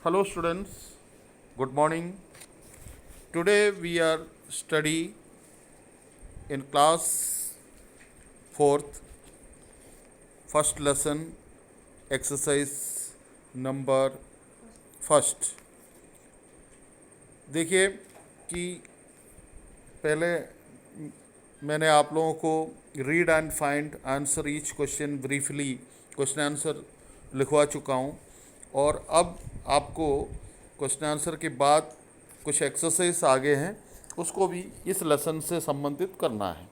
Hello students, good morning. Today we are study in class 4th, first lesson, exercise number first. देखिए कि पहले मैंने आप लोगों को read and find answer each question briefly question answer लिखवा चुका हूँ और अब आपको क्वेश्चन आंसर के बाद कुछ एक्सरसाइज आगे हैं उसको भी इस लेसन से संबंधित करना है।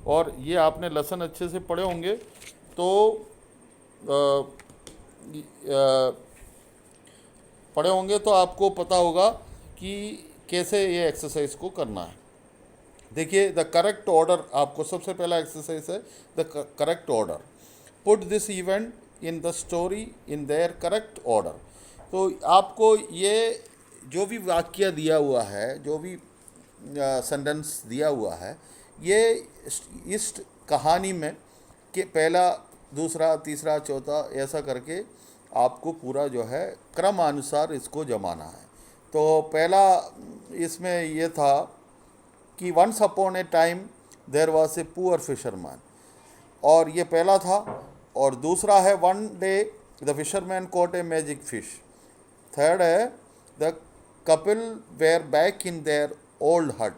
और ये आपने लेसन अच्छे से पढ़े होंगे तो पढ़े होंगे तो आपको पता होगा कि कैसे ये एक्सरसाइज को करना है। देखिए द करेक्ट ऑर्डर, आपको सबसे पहला एक्सरसाइज है the correct order. Put this event in the story in their correct order. तो आपको ये जो भी वाक्य दिया हुआ है, जो भी सेंटेंस दिया हुआ है, ये इस कहानी में कि पहला दूसरा तीसरा चौथा ऐसा करके आपको पूरा जो है क्रमानुसार इसको जमाना है। तो पहला इसमें ये था कि once upon a time there was a poor fisherman, और ये पहला था। और दूसरा है one day the fisherman caught a magic fish. Third है the couple were back in their old hut.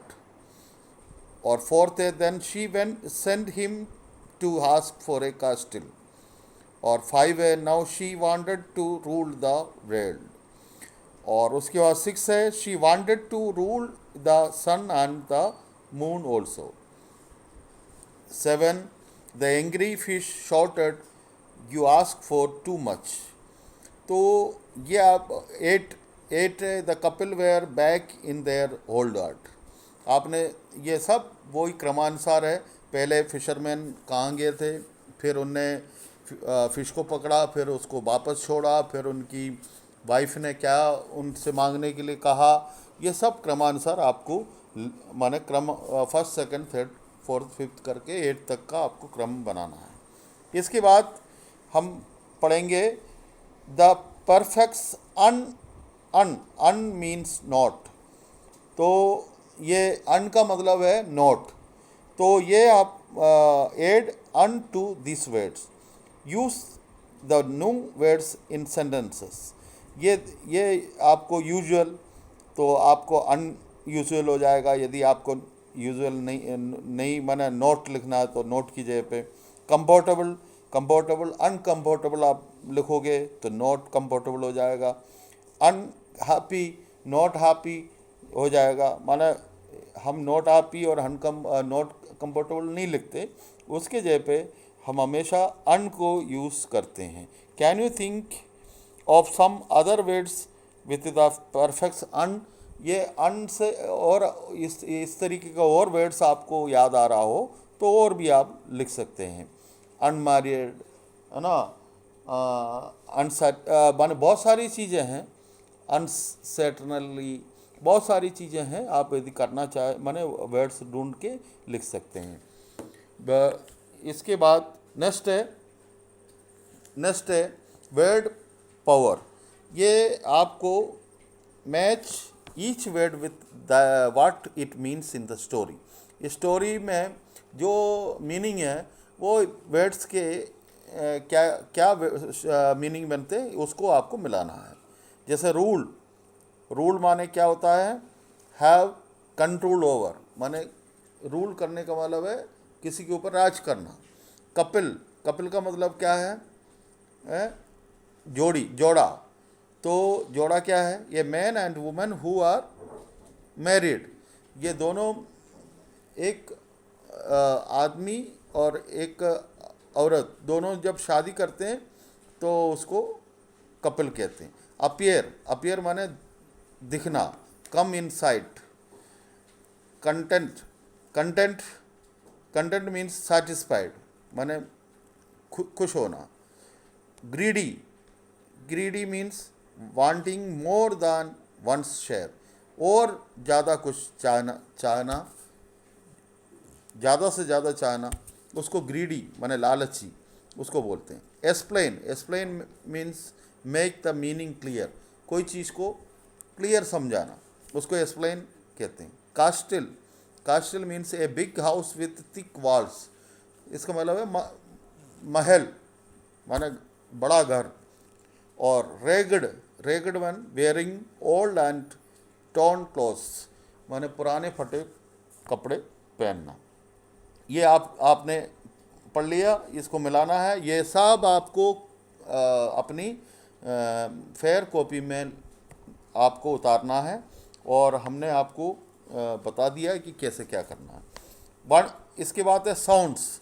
और फोर्थ है then she when send him to ask for a castle. और फाइव है now she wanted to rule the world. और उसके बाद six है she wanted to rule the sun and the moon also. Seven the angry fish shouted you ask for too much. तो ये आप at the couple were back in their old earth. आपने ये सब वही क्रमानुसार है। पहले फिशरमैन कहाँ गए थे, फिर उनने फ़िश को पकड़ा, फिर उसको वापस छोड़ा, फिर उनकी वाइफ ने क्या उनसे मांगने के लिए कहा, ये सब क्रमानुसार आपको माने क्रम first second third fourth fifth करके एट तक का आपको क्रम बनाना है। इसके बाद हम पढ़ेंगे the prefix un means not. तो ये अन का मतलब है नॉट। तो ये आप add un to this words, use the new words in sentences. ये आपको यूजुअल, तो आपको अनयूजुअल हो जाएगा। यदि आपको यूजुअल नहीं माने नोट लिखना है तो नोट की जगह पे कंफर्टेबल अनकंफर्टेबल आप लिखोगे तो नॉट कंफर्टेबल हो जाएगा। अनहैप्पी नॉट हैप्पी हो जाएगा। माने हम नॉट हैप्पी और नॉट कंफर्टेबल नहीं लिखते, उसके जगह पे हम हमेशा अन को यूज़ करते हैं। Can you think of some other words with the perfect un. ये अन से और इस तरीके का और वर्ड्स आपको याद आ रहा हो तो और भी आप लिख सकते हैं। अनमैरिड है ना, अनसेट माने बहुत सारी चीज़ें हैं। अनसर्टनली बहुत सारी चीज़ें हैं। आप यदि करना चाहे माने वर्ड्स ढूंढ के लिख सकते हैं। इसके बाद नेक्स्ट है वर्ड पावर। ये आपको match each word with the what it means in the story. Story में जो मीनिंग है वो वर्ड्स के क्या क्या मीनिंग बनते हैं उसको आपको मिलाना है। जैसे रूल माने क्या होता है, हैव कंट्रोल ओवर, माने रूल करने का मतलब है किसी के ऊपर राज करना। कपिल का मतलब क्या है, जोड़ा। तो जोड़ा क्या है, ये man and women who are married. ये दोनों एक आदमी और एक औरत दोनों जब शादी करते हैं तो उसको कपिल कहते हैं। अपीयर माने दिखना, come in sight. Content means satisfied, माने खुश होना। Greedy means wanting more than one's share, और ज़्यादा कुछ चाहना, ज़्यादा से ज़्यादा चाहना, उसको ग्रीडी माने लालची उसको बोलते हैं। Explain means make the meaning clear, कोई चीज़ को क्लियर समझाना, उसको एक्सप्लेन कहते हैं। Castle, castle means a big house with thick walls, इसका मतलब है महल माने बड़ा घर। और ragged, ragged one wearing old and torn clothes, माने पुराने फटे कपड़े पहनना। ये आपने पढ़ लिया, इसको मिलाना है। ये सब आपको अपनी फेयर कॉपी में आपको उतारना है, और हमने आपको बता दिया है कि कैसे क्या करना है। वन, इसके बाद है sounds.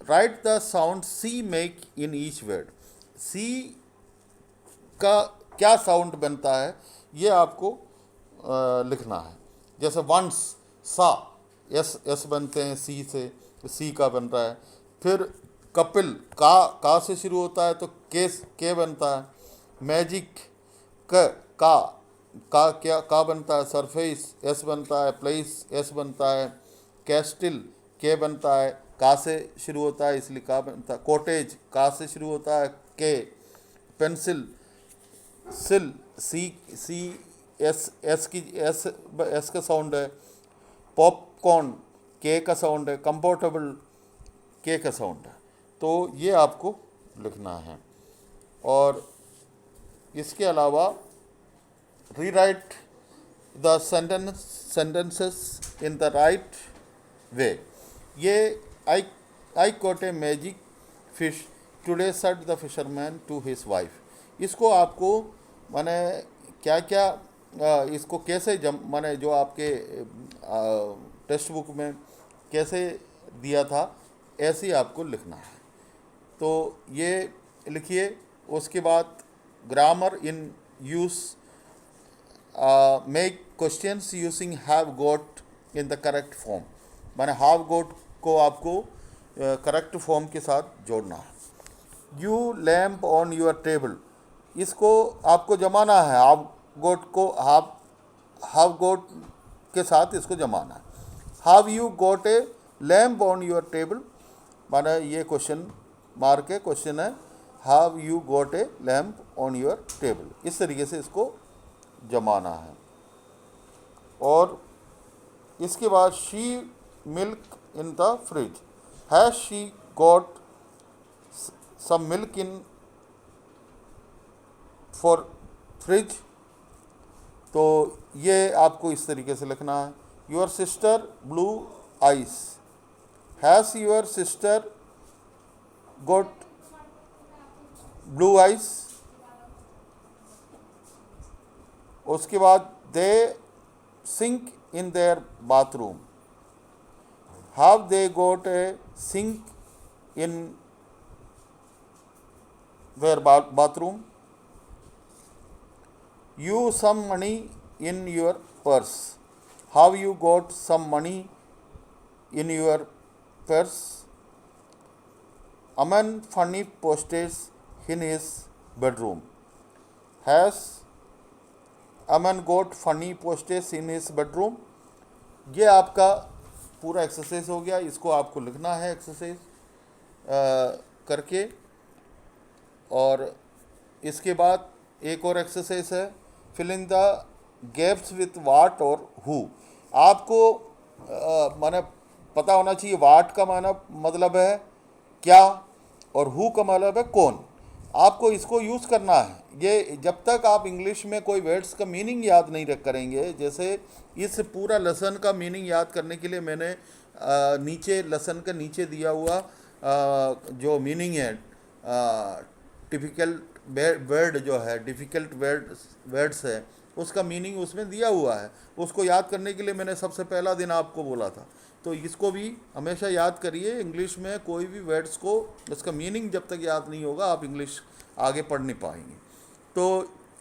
Write the sound C make in each word, C का क्या साउंड बनता है ये आपको लिखना है। जैसे वंस, सा, एस एस बनते हैं सी से, सी का बन रहा है। फिर कपिल, का से शुरू होता है तो के बनता है। मैजिक, का क्या का बनता है। सरफेस, एस बनता है। प्लेस, एस बनता है। कैस्टिल, के बनता है, का से शुरू होता है इसलिए का बनता है। कॉटेज, का से शुरू होता है, के। पेंसिल, सिल, सी एस की एस का साउंड है। पॉपकॉर्न, के का साउंड है। कंफर्टेबल, के का साउंड है। तो ये आपको लिखना है। और इसके अलावा rewrite the sentences in the right way. ये I caught a magic fish today said the fisherman to his wife, इसको आपको माने क्या क्या इसको कैसे माने जो आपके टेक्स्ट बुक में कैसे दिया था ऐसे ही आपको लिखना है। तो ये लिखिए। उसके बाद grammar in use, make questions using have got in the correct form, माने हैव गोट को आपको करेक्ट फॉर्म के साथ जोड़ना है। You lamp on your table, इसको आपको जमाना है। हाव गोट को हाव गोट के साथ इसको जमाना है। Have you got a lamp on your table, माना ये क्वेश्चन मार्क है, क्वेश्चन है। Have you got a lamp on your table, इस तरीके से इसको जमाना है। और इसके बाद she milk in the fridge, has she got some milk in for fridge, तो ये आपको इस तरीके से लिखना है। Your sister blue eyes, has your sister got blue eyes. उसके बाद दे sink in their bathroom, have they got a sink in their bathroom. You some money in your purse, have you got some money in your purse? A man funny posters in his bedroom, has a man got funny posters in his bedroom? ये आपका पूरा exercise हो गया। इसको आपको लिखना है exercise करके। और इसके बाद एक और एक्सरसाइज है, fill in the gaps with what और हु। आपको माने पता होना चाहिए वाट का माना मतलब है क्या, और हु का मतलब है कौन। आपको इसको यूज़ करना है। ये जब तक आप इंग्लिश में कोई वर्ड्स का मीनिंग याद नहीं रख करेंगे, जैसे इस पूरा लेसन का मीनिंग याद करने के लिए मैंने नीचे लेसन के नीचे दिया हुआ जो मीनिंग है, टिपिकल वर्ड जो है, डिफ़िकल्ट वर्ड्स है, उसका मीनिंग उसमें दिया हुआ है। उसको याद करने के लिए मैंने सबसे पहला दिन आपको बोला था। तो इसको भी हमेशा याद करिए। इंग्लिश में कोई भी वर्ड्स को उसका मीनिंग जब तक याद नहीं होगा आप इंग्लिश आगे पढ़ नहीं पाएंगे। तो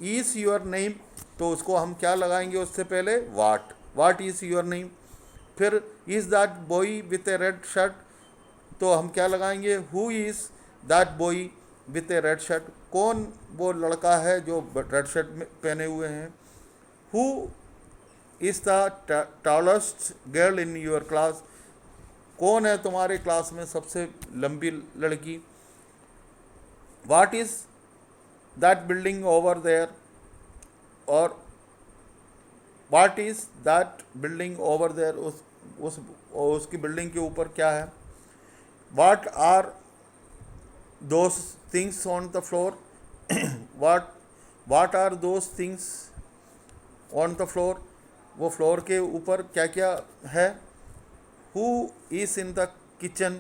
इज़ योर नेम, तो उसको हम क्या लगाएंगे उससे पहले वाट इज़ योर नेम। फिर is that boy with A red shirt, तो हम क्या लगाएंगे, who is that boy with A red shirt, कौन वो लड़का है जो रेड शर्ट में पहने हुए हैं। Who is the tallest girl in your class, कौन है तुम्हारे क्लास में सबसे लंबी लड़की। What is that building over there, और what is that building over there, उसकी बिल्डिंग के ऊपर क्या है। What are those things on the floor, what what are those things on the floor, वो फ्लोर के ऊपर क्या क्या है। Who is in the kitchen,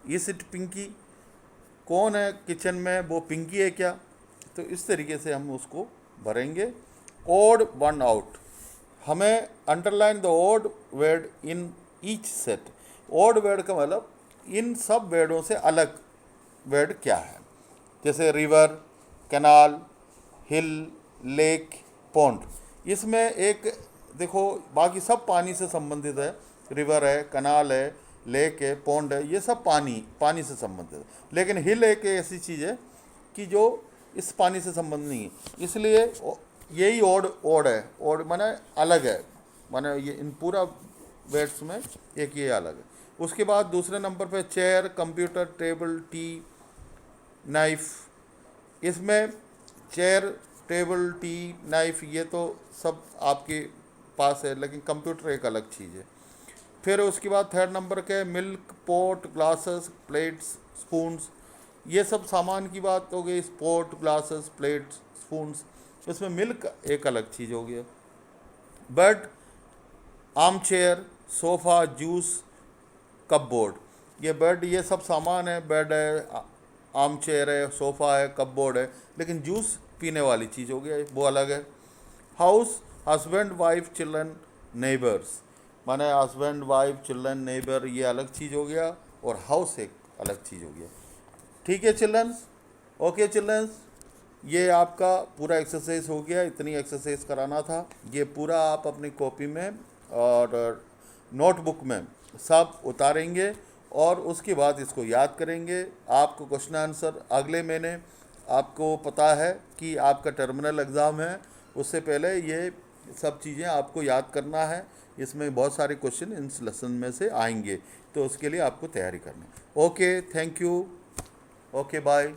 is it Pinky, कौन है किचन में, वो पिंकी है क्या। तो इस तरीके से हम उसको भरेंगे। ओड वन आउट, हमें underline the odd word in each set. Odd word का मतलब इन सब वर्डों से अलग वर्ड क्या है। जैसे रिवर, कैनाल, हिल, लेक, पॉन्ड। इसमें एक देखो, बाकी सब पानी से संबंधित है। रिवर है, कनाल है, लेक है, पॉन्ड है, ये सब पानी से संबंधित है। लेकिन हिल एक ऐसी चीज़ है कि जो इस पानी से संबंध नहीं है, इसलिए यही ओड है। ओड माने अलग है, माने ये इन पूरा वर्ड्स में एक ये अलग है। उसके बाद दूसरे नंबर पे chair, computer, table, T, knife. इसमें चेयर, टेबल, टी, नाइफ ये तो सब आपके पास है, लेकिन कंप्यूटर एक अलग चीज़ है। फिर उसके बाद थर्ड नंबर के milk, pot, glasses, plates, spoons, ये सब सामान की बात हो गई। पोट, ग्लासेस, प्लेट्स, स्पून्स, इसमें मिल्क एक अलग चीज़ हो गया। Bed, armchair, sofa, juice, cupboard, ये बेड ये सब सामान है। बेड है, आर्म चेयर है, सोफ़ा है, कपबोर्ड है, लेकिन जूस पीने वाली चीज़ हो गया, वो अलग है। House, husband, wife, children, neighbours, माने हस्बैंड, वाइफ, चिल्ड्रन, नेबर ये अलग चीज़ हो गया, और हाउस एक अलग चीज़ हो गया। ठीक है चिल्ड्रंस, ओके चिल्ड्रंस, ये आपका पूरा एक्सरसाइज हो गया। इतनी एक्सरसाइज कराना था। ये पूरा आप अपनी कॉपी में और नोटबुक में सब उतारेंगे और उसके बाद इसको याद करेंगे। आपको क्वेश्चन आंसर अगले महीने, आपको पता है कि आपका टर्मिनल एग्ज़ाम है, उससे पहले ये सब चीज़ें आपको याद करना है। इसमें बहुत सारे क्वेश्चन इन लेसन में से आएंगे, तो उसके लिए आपको तैयारी करनी है। Okay, thank you, okay, bye.